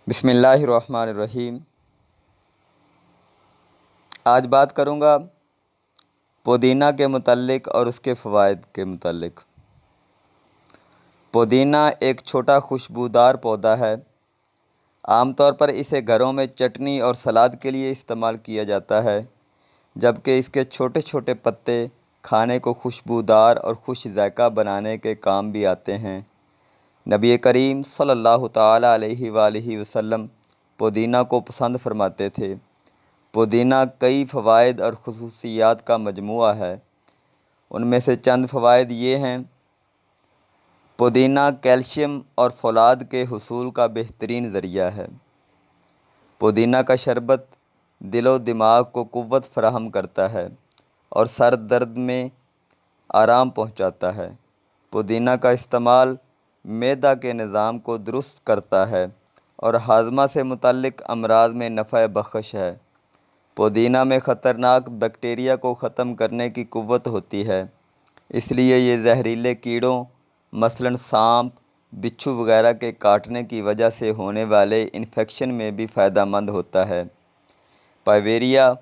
بسم اللہ الرحمن الرحیم۔ آج بات کروں گا پودینہ کے متعلق اور اس کے فوائد کے متعلق۔ پودینہ ایک چھوٹا خوشبودار پودا ہے۔ عام طور پر اسے گھروں میں چٹنی اور سلاد کے لیے استعمال کیا جاتا ہے، جبکہ اس کے چھوٹے چھوٹے پتے کھانے کو خوشبودار اور خوش ذائقہ بنانے کے کام بھی آتے ہیں۔ نبی کریم صلی اللہ تعالیٰ علیہ وآلہ وسلم پودینہ کو پسند فرماتے تھے۔ پودینہ کئی فوائد اور خصوصیات کا مجموعہ ہے۔ ان میں سے چند فوائد یہ ہیں: پودینہ کیلشیم اور فولاد کے حصول کا بہترین ذریعہ ہے۔ پودینہ کا شربت دل و دماغ کو قوت فراہم کرتا ہے اور سر درد میں آرام پہنچاتا ہے۔ پودینہ کا استعمال معدہ کے نظام کو درست کرتا ہے اور ہاضمہ سے متعلق امراض میں نفع بخش ہے۔ پودینہ میں خطرناک بیکٹیریا کو ختم کرنے کی قوت ہوتی ہے، اس لیے یہ زہریلے کیڑوں مثلاً سانپ، بچھو وغیرہ کے کاٹنے کی وجہ سے ہونے والے انفیکشن میں بھی فائدہ مند ہوتا ہے۔ پائیوریا،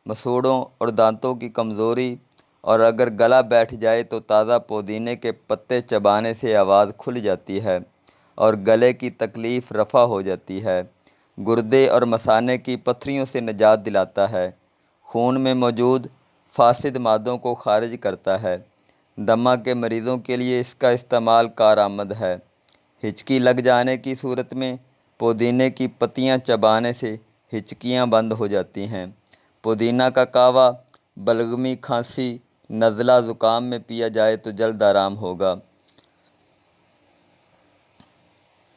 مسوڑھوں اور دانتوں کی کمزوری، اور اگر گلا بیٹھ جائے تو تازہ پودینے کے پتے چبانے سے آواز کھل جاتی ہے اور گلے کی تکلیف رفع ہو جاتی ہے۔ گردے اور مثانے کی پتھریوں سے نجات دلاتا ہے۔ خون میں موجود فاسد مادوں کو خارج کرتا ہے۔ دمہ کے مریضوں کے لیے اس کا استعمال کارآمد ہے۔ ہچکی لگ جانے کی صورت میں پودینے کی پتیاں چبانے سے ہچکیاں بند ہو جاتی ہیں۔ پودینہ کا کہوہ بلغمی، کھانسی، نزلہ، زکام میں پیا جائے تو جلد آرام ہوگا۔